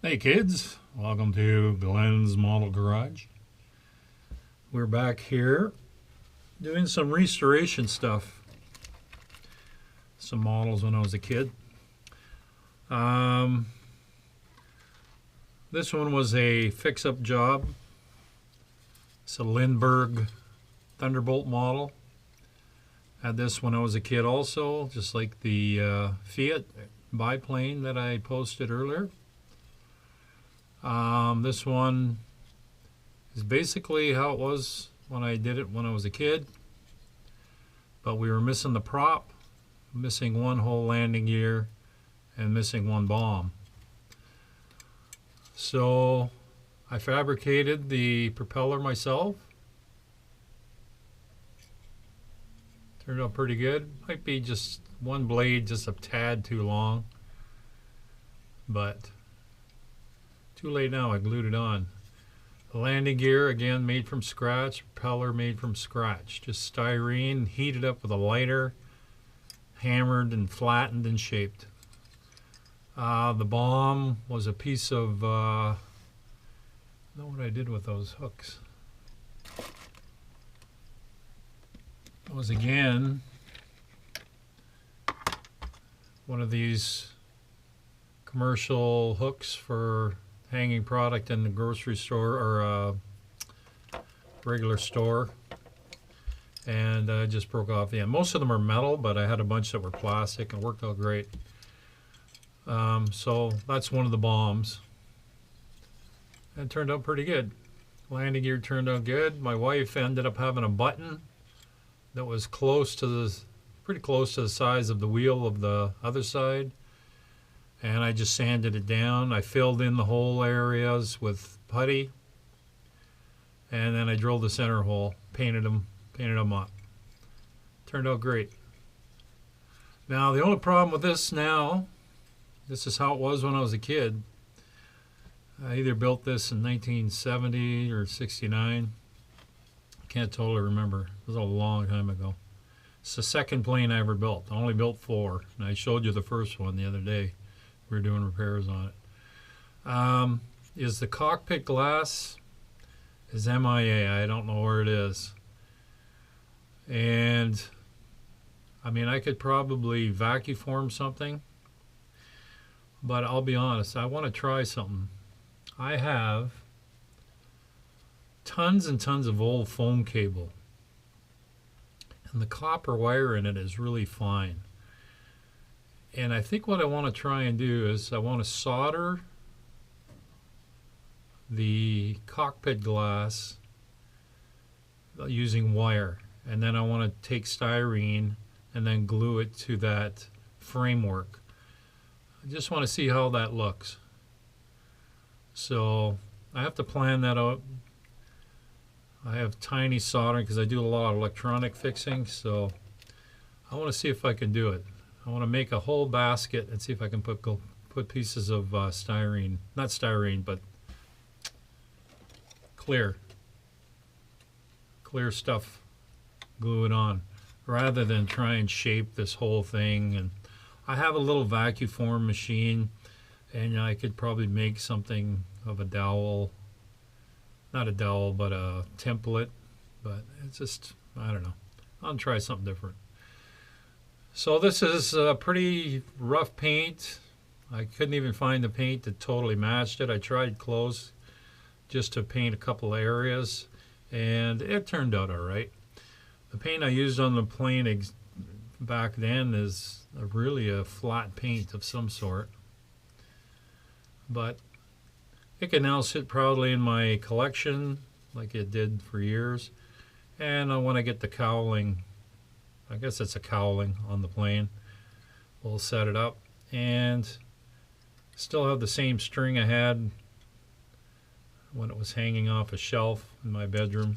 Hey kids, welcome to Glen's Model Garage. We're back here doing some restoration stuff. Some models when I was a kid. This one was a fix-up job. It's a Lindberg Thunderbolt model. Had this when I was a kid also, just like the Fiat biplane that I posted earlier. This one is basically how it was when I did it when I was a kid, but we were missing the prop, missing one whole landing gear, and missing one bomb. So I fabricated the propeller myself. Turned out pretty good. Might be just one blade just a tad too long, but too late now, I glued it on. The landing gear, again, made from scratch. Propeller made from scratch. Just styrene, heated up with a lighter, hammered and flattened and shaped. The bomb was a piece of, I don't know what I did with those hooks. It was, again, one of these commercial hooks for hanging product in the grocery store or regular store, and I just broke off the end. Most of them are metal, but I had a bunch that were plastic and worked out great. So that's one of the bombs. It turned out pretty good. Landing gear turned out good. My wife ended up having a button that was pretty close to the size of the wheel of the other side. And I just sanded it down. I filled in the hole areas with putty, and then I drilled the center hole, painted them up. Turned out great. Now the only problem with this now, this is how it was when I was a kid. I either built this in 1970 or 69. I can't totally remember. It was a long time ago. It's the second plane I ever built. I only built 4, and I showed you the first one the other day. We were doing repairs on it. Is the cockpit glass is MIA. I don't know where it is. And I mean, I could probably vacuum form something, but I'll be honest, I want to try something. I have tons and tons of old foam cable, and the copper wire in it is really fine. And I think what I want to try and do is I want to solder the cockpit glass using wire. And then I want to take styrene and then glue it to that framework. I just want to see how that looks. So I have to plan that out. I have tiny soldering because I do a lot of electronic fixing. So I want to see if I can do it. I want to make a whole basket and see if I can put pieces of styrene, not styrene, but clear stuff, glue it on, rather than try and shape this whole thing. And I have a little vacuum form machine, and I could probably make something of a dowel, not a dowel, but a template. But it's just, I don't know. I'll try something different. So this is a pretty rough paint. I couldn't even find the paint that totally matched it. I tried close just to paint a couple areas, and it turned out all right. The paint I used on the plane back then is really a flat paint of some sort, but it can now sit proudly in my collection like it did for years. And I want to get the cowling, I guess it's a cowling on the plane. We'll set it up and still have the same string I had when it was hanging off a shelf in my bedroom.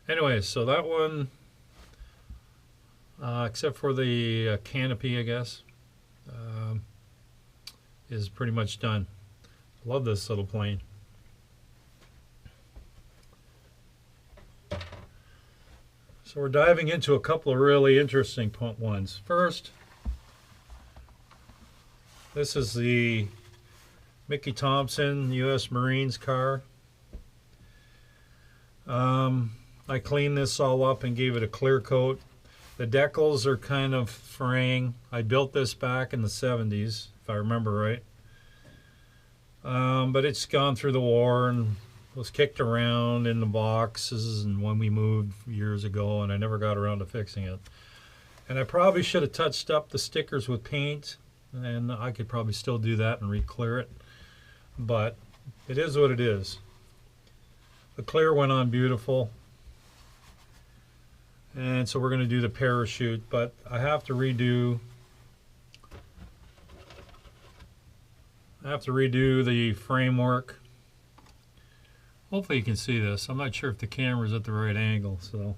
Anyway, so that one, except for the canopy, I guess, is pretty much done. Love this little plane. So we're diving into a couple of really interesting ones. First, this is the Mickey Thompson U.S. Marines car. I cleaned this all up and gave it a clear coat. The decals are kind of fraying. I built this back in the 70s, if I remember right. But it's gone through the war and was kicked around in the boxes and when we moved years ago, and I never got around to fixing it. And I probably should have touched up the stickers with paint, and I could probably still do that and re-clear it. But it is what it is. The clear went on beautiful. And so we're going to do the parachute, but I have to redo the framework. Hopefully you can see this. I'm not sure if the camera's at the right angle, so.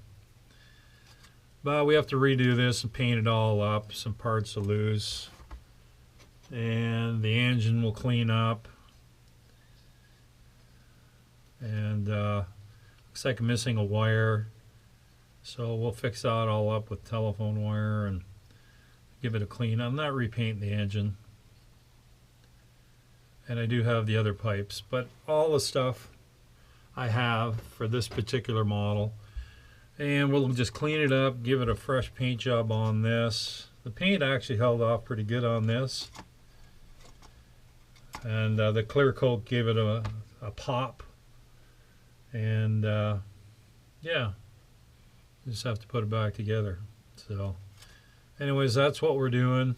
But we have to redo this and paint it all up. Some parts are loose. And the engine will clean up. And looks like I'm missing a wire. So we'll fix that all up with telephone wire and give it a clean. I'm not repainting the engine. And I do have the other pipes, but all the stuff I have for this particular model. And we'll just clean it up, give it a fresh paint job on this. The paint actually held off pretty good on this. And the clear coat gave it a pop. And yeah. Just have to put it back together. So anyways, that's what we're doing.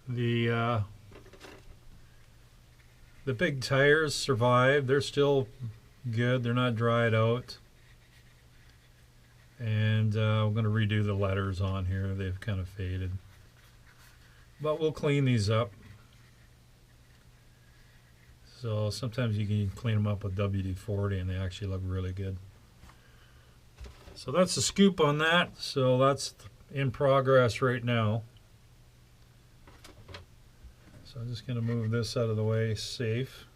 The big tires survived. They're still good. They're not dried out. And I'm going to redo the letters on here. They've kind of faded. But we'll clean these up. So sometimes you can clean them up with WD-40 and they actually look really good. So that's the scoop on that. So that's in progress right now. So I'm just going to move this out of the way safe.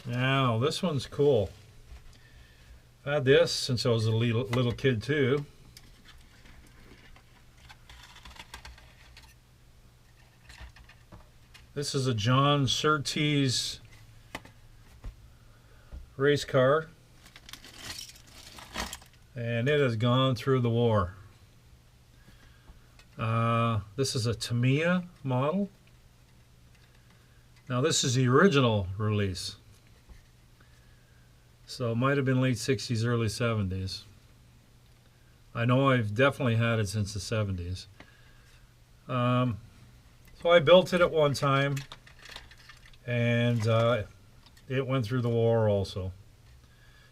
Now this one's cool. I've had this since I was a little kid too. This is a John Surtees race car, and it has gone through the war. This is a Tamiya model. Now this is the original release. So it might have been late 60s, early 70s. I know I've definitely had it since the 70s. So I built it at one time, and it went through the war also.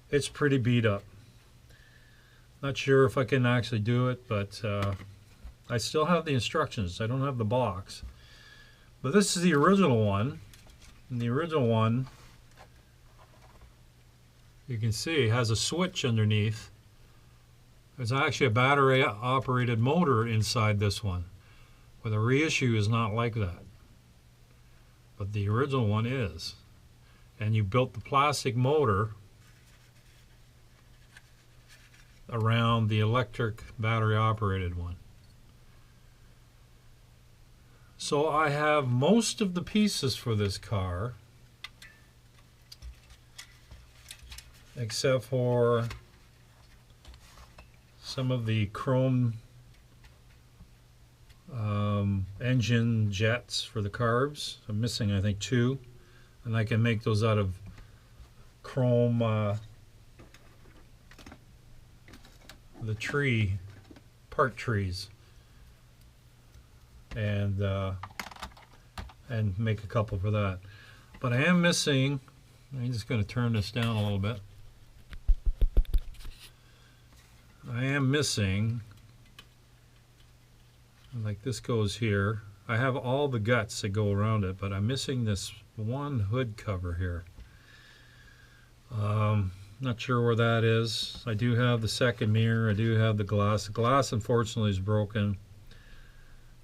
It's pretty beat up. Not sure if I can actually do it, but I still have the instructions. I don't have the box. But this is the original one. And the original one, you can see, has a switch underneath. There's actually a battery-operated motor inside this one. But the reissue is not like that. But the original one is. And you built the plastic motor around the electric battery-operated one. So I have most of the pieces for this car, except for some of the chrome engine jets for the carbs. I'm missing, I think, 2, and I can make those out of chrome, the part trees, and make a couple for that. But I am missing, I'm just going to turn this down a little bit. I am missing, like this goes here. I have all the guts that go around it, but I'm missing this one hood cover here. Not sure where that is. I do have the second mirror. I do have the glass. The glass, unfortunately, is broken.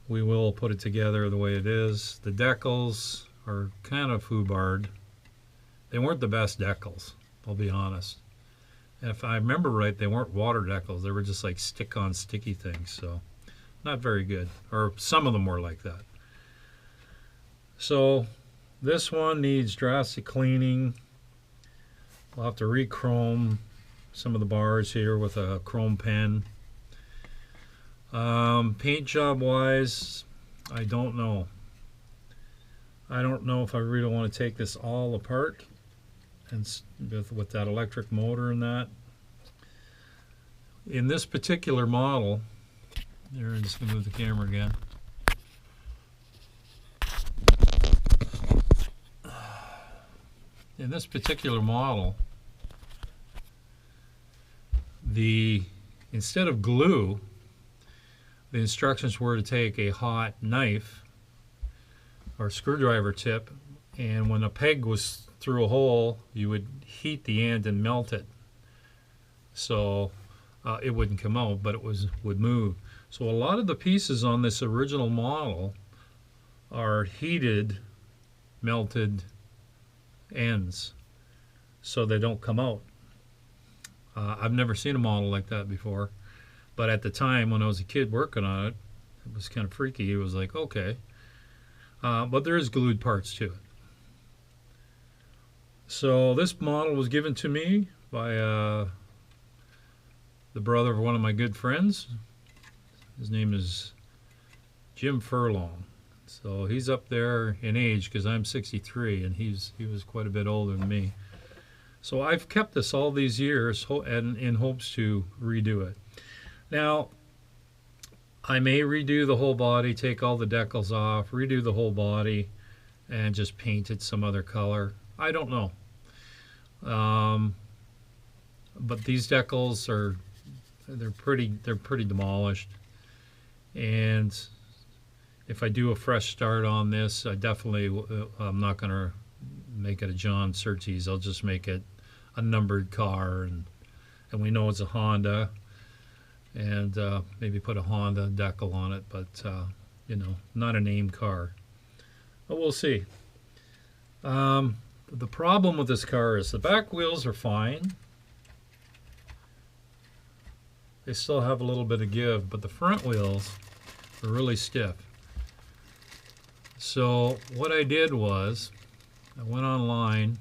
We will put it together the way it is. The decals are kind of foobarred. They weren't the best decals, I'll be honest. And if I remember right, they weren't water decals. They were just like stick-on sticky things, so not very good. Or some of them were like that. So this one needs drastic cleaning. I'll have to re-chrome some of the bars here with a chrome pen. Paint job wise, I don't know. I don't know if I really want to take this all apart and with that electric motor and that. In this particular model, there, I'm just going to move the camera again. In this particular model, instead of glue, the instructions were to take a hot knife or screwdriver tip, and when a peg was through a hole, you would heat the end and melt it, so it wouldn't come out, but it would move. So a lot of the pieces on this original model are heated, melted ends, so they don't come out. I've never seen a model like that before, but at the time when I was a kid working on it, it was kind of freaky. It was like, okay, but there is glued parts to it. So this model was given to me by the brother of one of my good friends. His name is Jim Furlong. So he's up there in age because I'm 63, and he was quite a bit older than me. So I've kept this all these years and in hopes to redo it. Now, I may redo the whole body, take all the decals off, redo the whole body, and just paint it some other color. I don't know. But these decals they're pretty demolished. And if I do a fresh start on this, I'm not going to make it a John Surtees. I'll just make it a numbered car, and we know it's a Honda, and maybe put a Honda decal on it, but you know, not a named car. But we'll see. The problem with this car is the back wheels are fine. They still have a little bit of give, but the front wheels are really stiff. So what I did was I went online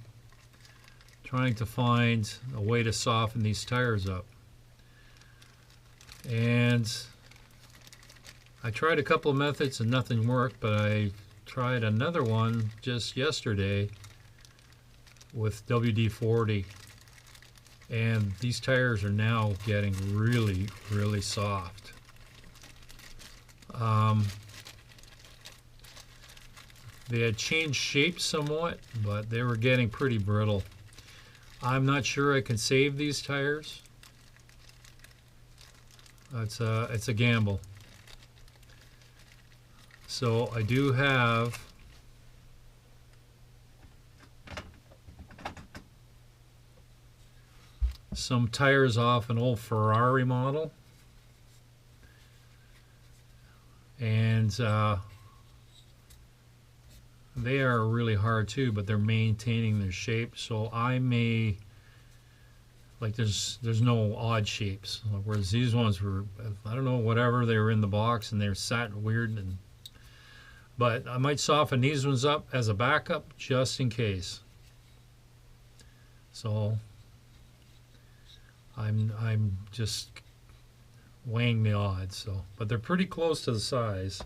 trying to find a way to soften these tires up. And I tried a couple of methods and nothing worked, but I tried another one just yesterday with WD-40, and these tires are now getting really, really soft. They had changed shape somewhat, but they were getting pretty brittle. I'm not sure I can save these tires. It's a gamble. So I do have some tires off an old Ferrari model, and they are really hard too, but they're maintaining their shape. So I may, like, there's no odd shapes, whereas these ones were, I don't know, whatever, they were in the box and they're sat weird. But I might soften these ones up as a backup just in case. So I'm just weighing the odds. So, but they're pretty close to the size.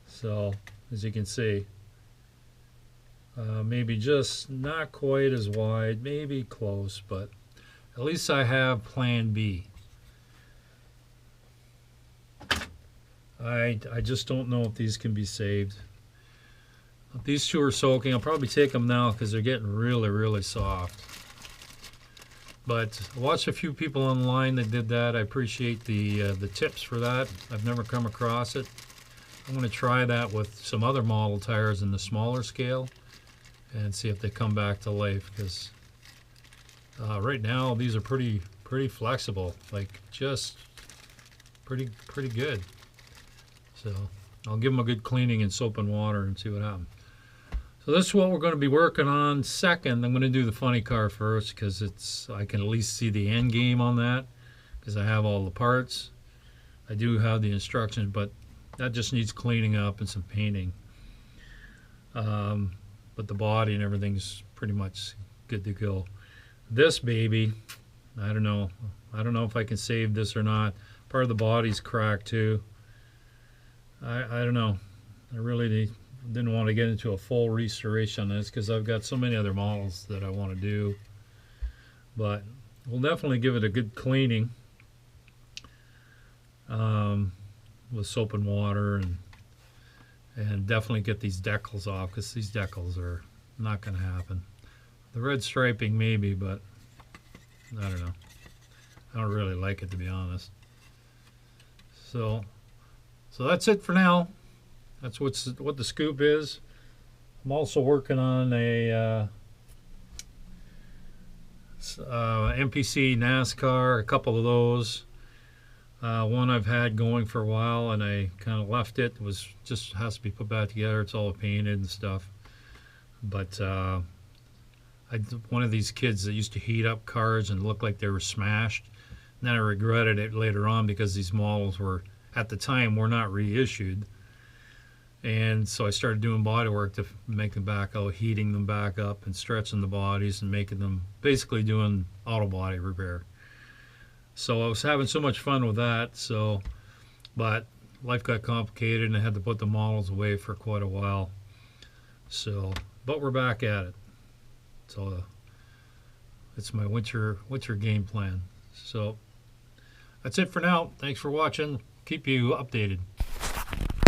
So as you can see, maybe just not quite as wide, maybe close, but at least I have plan B. I just don't know if these can be saved. These two are soaking. I'll probably take them now because they're getting really, really soft. But I watched a few people online that did that. I appreciate the tips for that. I've never come across it. I'm going to try that with some other model tires in the smaller scale and see if they come back to life, because right now these are pretty flexible, like just pretty good. So I'll give them a good cleaning in soap and water and see what happens. So this is what we're going to be working on second. I'm going to do the funny car first because I can at least see the end game on that because I have all the parts. I do have the instructions, but that just needs cleaning up and some painting. But the body and everything's pretty much good to go. This baby, I don't know. I don't know if I can save this or not. Part of the body's cracked too. I don't know. I really didn't want to get into a full restoration on this because I've got so many other models that I want to do. But we'll definitely give it a good cleaning with soap and water, and definitely get these decals off because these decals are not going to happen. The red striping maybe, but I don't know. I don't really like it, to be honest. So that's it for now. That's what the scoop is. I'm also working on a MPC NASCAR, a couple of those. One I've had going for a while, and I kind of left it. It was just has to be put back together. It's all painted and stuff. But one of these kids that used to heat up cars and look like they were smashed. And then I regretted it later on because these models were, at the time, were not reissued. And so I started doing body work to make them back out, heating them back up and stretching the bodies and making them, basically doing auto body repair. So I was having so much fun with that. But life got complicated and I had to put the models away for quite a while. But we're back at it. So it's my winter game plan. So that's it for now. Thanks for watching. Keep you updated.